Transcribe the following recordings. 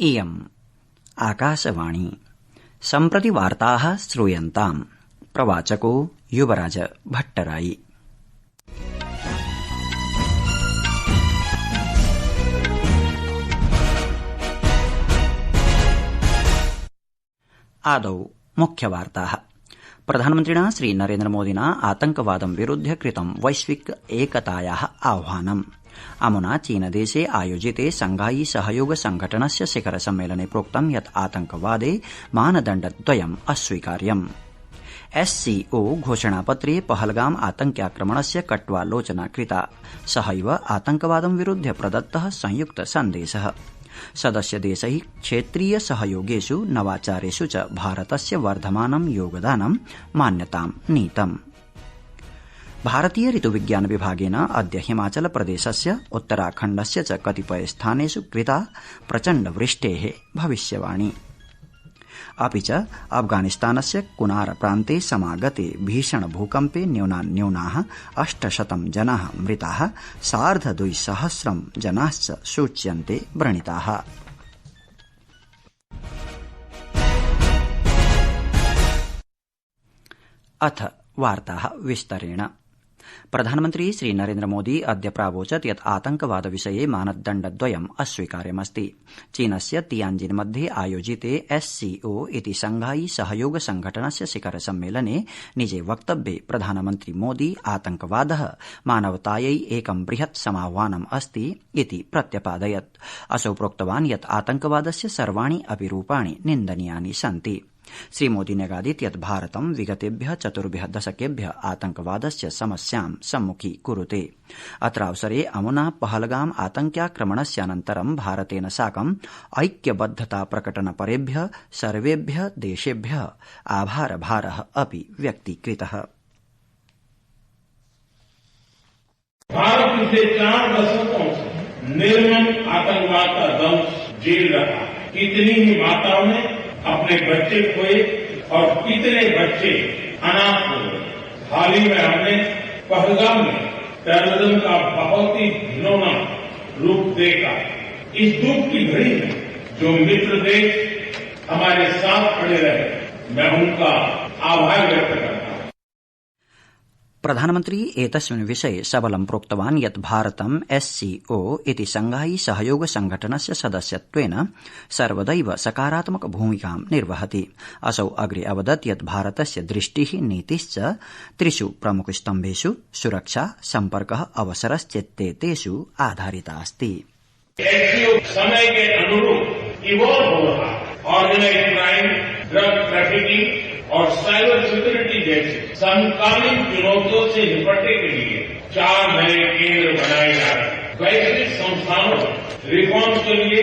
इयम् आकाशवाणी सम्प्रति वार्ताः श्रूयन्ताम् प्रवाचको युवराज भट्टराई। आदौ मुख्यवार्ताः। प्रधानमन्त्रिणा श्रीनरेन्द्रमोदिना आतंकवादं विरुध्य कृतं वैश्विक एकतायाः आह्वानम्। अमुना चीनदेशे आयोजिते शंघाई सहयोग संघटनस्य शिखर सम्मेलने प्रोक्तं यत् आतंकवादे मानदण्डद्वयम् अस्वीकार्यम्। SCO घोषणापत्रे पहलगाम आतंक्याक्रमणस्य कट्वालोचना कृता। सहैव आतंकवादं विरुध्य प्रदत्तः संयुक्त सन्देशः। सदस्यदेशैः क्षेत्रीय सहयोगेषु नवाचारेषु च भारतस्य वर्धमानं योगदानं मान्यतां नीतम्। भारतीय ऋतुविज्ञान विभागेन अद्य हिमाचल प्रदेशस्य उत्तराखण्डस्य च कतिपय स्थानेषु कृता प्रचण्ड वृष्टेः भविष्यवाणी। अपि च अफगानिस्तानस्य कुनार प्रान्ते समागते भीषण भूकम्पे न्यूनान्यूनाः 800 जनाः मृताः, 2,200 जनाश्च सूच्यन्ते व्रणिताः। अथ वार्ताः विस्तरेण। प्रधानमन्त्री श्रीनरेन्द्रमोदी अद्य प्रावोचत् यत् आतंकवाद विषये मानदण्डद्वयम् अस्वीकार्यमस्ति। चीनस्य तियाञ्जिन मध्ये आयोजिते SCO इति शंघाई सहयोग संघटनस्य शिखर सम्मेलने निजे वक्तव्ये प्रधानमन्त्री मोदी आतंकवादः मानवतायै एकं बृहत् समाह्वानम् अस्ति इति प्रत्यपादयत्। असौ प्रोक्तवान् यत् आतंकवादस्य सर्वाणि अपि रूपाणि निन्दनीयानि सन्ति। श्रीमोदी न्यगादीत् यत् भारतं विगतेभ्यः 4 दशकेभ्यः आतंकवादस्य समस्यां सम्मुखीकुरुते। अत्रावसरे अमुना पहलगाम आतंक्याक्रमणस्यानन्तरं भारतेन साकं ऐक्यबद्धता प्रकटनपरेभ्यः सर्वेभ्यः देशेभ्यः आभारभारः अपि व्यक्तीकृतः। भारत पिछले 4 दशकों से निर्मम आतंकवाद का दंश झेल रहा है। कितनी ही माताओं ने अपने बच्चे खोए और कितने बच्चे अनाथ हुए। हाल ही में हमने पहलगाम में टेररिज्म का बहुत ही घिनौना रूप देखा। इस दुख की घड़ी में जो मित्र देश हमारे साथ खड़े रहे, मैं उनका आभार व्यक्त करता हूं। प्रधानमन्त्री एतस्मिन् विषये सबलं प्रोक्तवान् यत् भारतं SCO इति शंघाई सहयोग संघटनस्य सदस्यत्वेन सर्वदैव सकारात्मक भूमिकां निर्वहति। असौ अग्रे अवदत् यत् भारतस्य दृष्टिः नीतिश्च 3 प्रमुखस्तम्भेषु सुरक्षा, सम्पर्कः, अवसरश्चेत्येतेषु आधारिता अस्ति। SCO समय के अनुरूप इवॉल्व हो रहा है। ऑर्गेनाइज्ड क्राइम, ड्रग ट्रैफिकिंग और साइबर सिक्योरिटी जैसे समकालीन चुनौतियों से निपटने के लिए 4 नए केंद्र बनाए जा रहे हैं। वैश्विक संस्थानों रिफॉर्म के लिए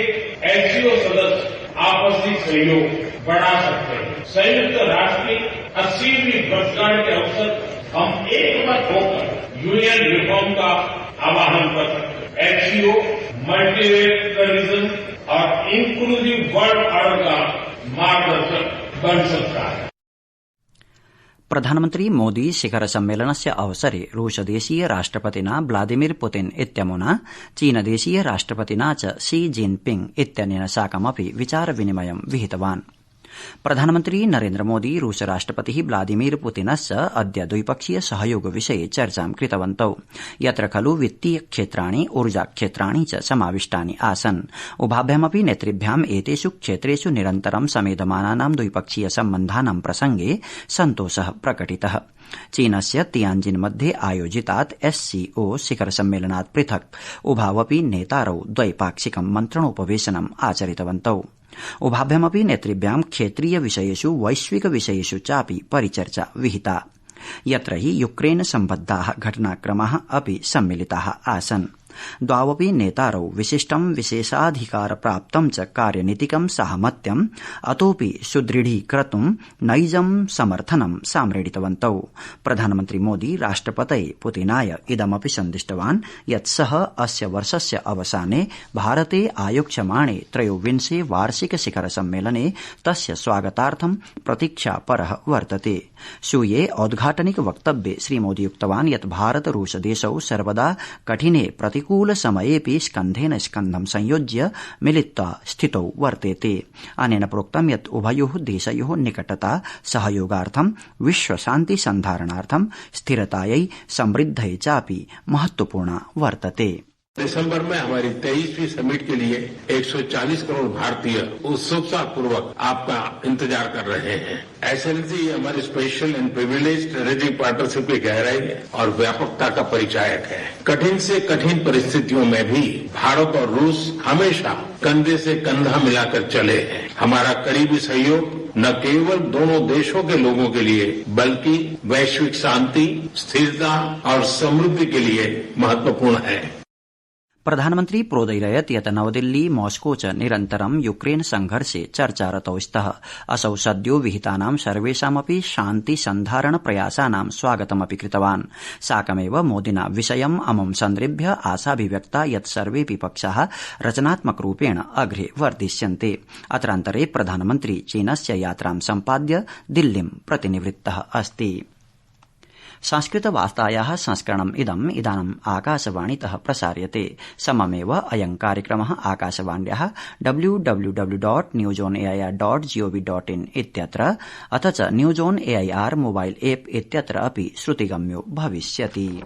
SCO सदस्य आपसी सहयोग बढ़ा सकते हैं। संयुक्त राष्ट्र की 80वीं वर्षगांठ के अवसर हम एकमत होकर UN रिफॉर्म का आह्वान कर सकते हैं। SCO मल्टीलेटरलिज्म और इंक्लूसिव वर्ल्ड ऑर्डर का मार्गदर्शक बन सकता है। प्रधानमन्त्री मोदी शिखर सम्मेलनस्य अवसरे रूसदेशीय राष्ट्रपतिना व्लादिमीर पुतिन इत्यमुना चीनदेशीय राष्ट्रपतिना च शी जिनपिंग इत्यनेन साकमपि विचार विनिमयं विहितवान्। प्रधानमन्त्री नरेन्द्रमोदी रूसराष्ट्रपतिः व्लादिमीर पुतिनश्च अद्य द्विपक्षीय सहयोग विषये चर्चां कृतवन्तौ, यत्र खलु वित्तीय क्षेत्राणि, ऊर्जा क्षेत्राणि च समाविष्टानि आसन्। उभाभ्यामपि नेतृभ्याम् एतेषु क्षेत्रेषु निरन्तरं समेधमानानां द्विपक्षीय सम्बन्धानां प्रसंगे सन्तोषः प्रकटितः। चीनस्य तियाञ्जिन मध्ये आयोजितात् SCO शिखर सम्मेलनात् पृथक् उभावपि नेतारौ द्वैपाक्षिकं मन्त्रणोपवेशनम् आचरितवन्तौ। उभाभ्यामपि नेतृभ्यां क्षेत्रीय विषयेषु, वैश्विक विषयेषु चापि परिचर्चा विहिता, यत्र हि यूक्रेन सम्बद्धाः घटनाक्रमाः अपि सम्मिलिताः आसन्। द्वावपि नेतारौ विशिष्टं विशेषाधिकार प्राप्तं च कार्यनीतिकं साहमत्यम् अतोऽपि सुदृढीकर्तुं नैजं समर्थनं साम्रेडितवन्तौ। प्रधानमन्त्री मोदी राष्ट्रपतये पुतिनाय इदमपि सन्दिष्टवान् यत् सः अस्य वर्षस्य अवसाने भारते आयोक्ष्यमाणे 23 वार्षिक शिखर सम्मेलने तस्य स्वागतार्थं प्रतीक्षापरः वर्तते। स्वीये औद्घाटनिक वक्तव्ये श्रीमोदी उक्तवान् यत् भारत रूस देशौ सर्वदा कठिने प्रतिकूल समयेऽपि स्कन्धेन स्कन्धं संयोज्य मिलित्वा स्थितौ वर्तेते। अनेन प्रोक्तं यत् उभयोः देशयोः निकटता सहयोगार्थं विश्वशान्ति सन्धारणार्थं स्थिरतायै समृद्धये चापि महत्वपूर्णा वर्तते। दिसंबर में हमारी 23वीं समिट के लिए 140 करोड़ भारतीय उत्सुकता पूर्वक आपका इंतजार कर रहे हैं। एक्सेलेंसी हमारी special and privilege strategic partnership की गहराई और व्यापकता का परिचायक है। कठिन से कठिन परिस्थितियों में भी भारत और रूस हमेशा कंधे से कंधा मिलाकर चले हैं। हमारा करीबी सहयोग न केवल दोनों देशों के लोगों के लिए बल्कि वैश्विक शांति, स्थिरता और समृद्धि के लिए महत्वपूर्ण है। प्रधानमन्त्री प्रोदयिरयत् यत् नवदिल्ली मॉस्को च निरन्तरं यूक्रेन संघर्षे चर्चारतौ स्तः। असौ सद्यो विहितानां सर्वेषामपि शान्ति सन्धारण प्रयासानां स्वागतमपि कृतवान्। साकमेव मोदिना विषयम् अमुं सन्दृभ्य आशाभिव्यक्ता यत् सर्वेऽपि पक्षाः रचनात्मकरूपेण अग्रे वर्धिष्यन्ते। अत्रान्तरे प्रधानमन्त्री चीनस्य यात्रां सम्पाद्य दिल्लीं प्रतिनिवृत्तः अस्ति। संस्कृतवार्तायाः संस्करणम् इदानीम् आकाशवाणीतः प्रसार्यते। सममेव अयं कार्यक्रमः आकाशवाण्याः www.newsonair.gov.in इत्यत्र अथ च news on AIR mobile app इत्यत्र अपि श्रुतिगम्यो भविष्यति।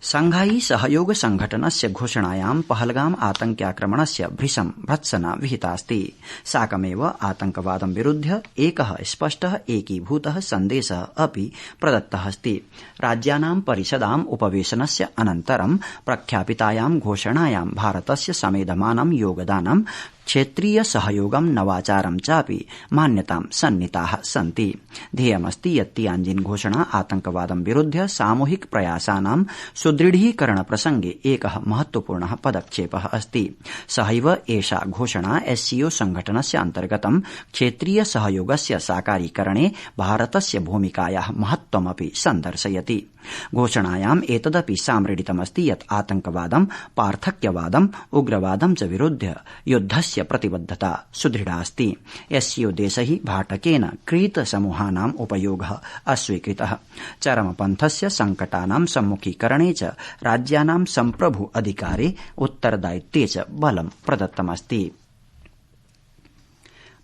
शंघाई सहयोग संघटनस्य घोषणायां पहलगाम आतंक्याक्रमणस्य भर्त्सना विहितास्ति। साकमेव आतंकवादं विरुध्य एकः स्पष्टः एकीभूतः सन्देशः अपि प्रदत्तः अस्ति। राज्यानां परिषदाम् उपवेशनस्य अनन्तरं प्रख्यापितायां घोषणायां भारतस्य समेधमानं योगदानं क्षेत्रीय सहयोगं नवाचारं चापि मान्यतां सन्नीताः सन्ति। ध्येयमस्ति यत् तियाञ्जिन घोषणा आतंकवादं विरुध्य सामूहिक प्रयासानां सुदृढीकरण प्रसंगे एकः महत्वपूर्णः पदक्षेपः अस्ति। सहैव एषा घोषणा एससीओ संघटनस्य अन्तर्गतं क्षेत्रीय सहयोगस्य साकारीकरणे भारतस्य भूमिकायाः महत्वमपि सन्दर्शयति। घोषणायाम् एतदपि साम्रेडितमस्ति यत् आतंकवादं, पार्थक्यवादं, उग्रवादं च विरुध्य युद्धस्य प्रतिबद्धता सुदृढास्ति। एससीओ देशैः भाटकेन क्रीत समूहानाम् उपयोगः अस्वीकृतः। चरमपन्थस्य संकटानां सम्मुखीकरणे च राज्यानां सम्प्रभु अधिकारे उत्तरदायित्वे च बलं प्रदत्तमस्ति।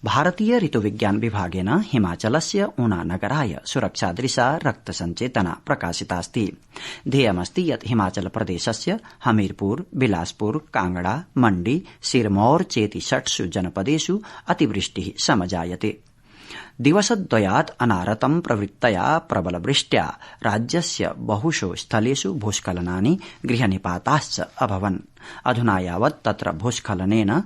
भारतीय ऋतुविज्ञान विभागेन हिमाचलस्य ऊना नगराय सुरक्षादृशा रक्तसञ्चेतना प्रकाशितास्ति। ध्येयमस्ति यत् हिमाचल प्रदेशस्य हमीरपुर, बिलासपुर, कांगड़ा, मंडी, सिरमौर चेति 6 जनपदेषु अतिवृष्टिः समजायते। दिवसद्वयात् अनारतं प्रवृत्तया प्रबलवृष्ट्या राज्यस्य बहुषु स्थलेषु भूस्खलनानि, गृहनिपाताश्च अभवन्। अधुना यावत् तत्र भूस्खलनेन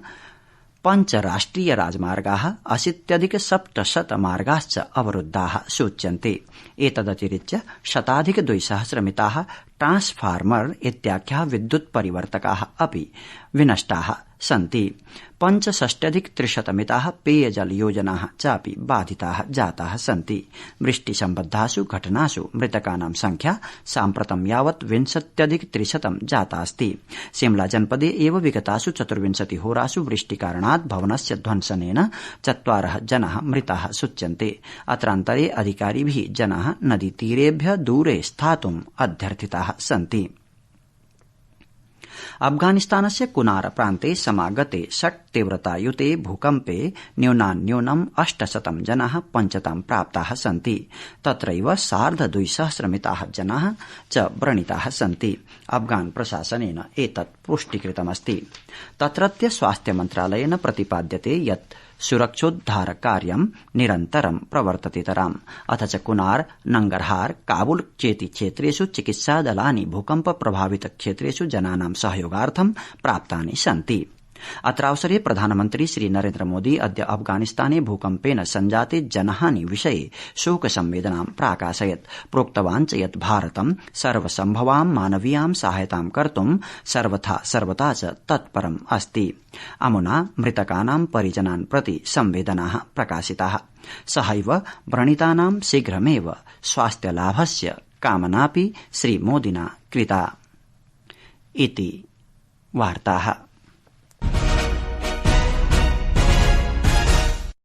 5 राष्ट्रिय राजमार्गाः, 80+700 मार्गाश्च अवरुद्धाः सूच्यन्ते। एतदतिरिच्य 100,200 मिताः ट्रांसफार्मर इत्याख्याः विद्युत् परिवर्तकाः अपि विनष्टाः सन्ति। 65,300 मिताः पेयजल योजनाः चापि बाधिताः जाताः सन्ति। वृष्टिसम्बद्धासु घटनासु मृतकानां संख्या साम्प्रतं यावत् 20,300 जातास्ति। शिमला जनपदे एव विगतासु 24 होरासु वृष्टिकारणात् भवनस्य ध्वंसनेन 4 जनाः मृताः सूच्यन्ते। अत्रान्तरे अधिकारिभिः जनाः नदीतीरेभ्यः दूरे स्थातुम् अध्यर्थिताः सन्ति। अफगानिस्तानस्य कुनार प्रान्ते समागते 6 तीव्रतायुते भूकम्पे न्यूनान्न्यूनम् 800 जनाः पञ्चतां प्राप्ताः सन्ति। तत्रैव 250 मिताः जनाः च व्रणिताः सन्ति। अफगान प्रशासनेन एतत् पुष्टीकृतमस्ति। तत्रत्य स्वास्थ्य मन्त्रालयेन प्रतिपाद्यते यत् सुरक्षोद्धारकार्यं निरन्तरं प्रवर्ततेतराम्। अथ च कुनार, नंगरहार, काबुल चेति क्षेत्रेषु चिकित्सादलानि भूकम्प प्रभावित क्षेत्रेषु जनानां सहयोगार्थं प्राप्तानि सन्ति। अत्रावसरे प्रधानमन्त्री श्री नरेन्द्र मोदी अद्य अफगानिस्ताने भूकम्पेन सञ्जाते जनहानि विषये शोकसंवेदनां प्राकाशयत्। प्रोक्तवान् च यत् भारतं सर्वसम्भवां मानवीयां सहायतां कर्तुं सर्वथा च तत्परम् अस्ति। अमुना मृतकानां परिजनान् प्रति संवेदनाः प्रकाशिताः। सहैव व्रणितानां शीघ्रमेव स्वास्थ्यलाभस्य कामनापि श्रीमोदिना कृता। इति वार्ताः।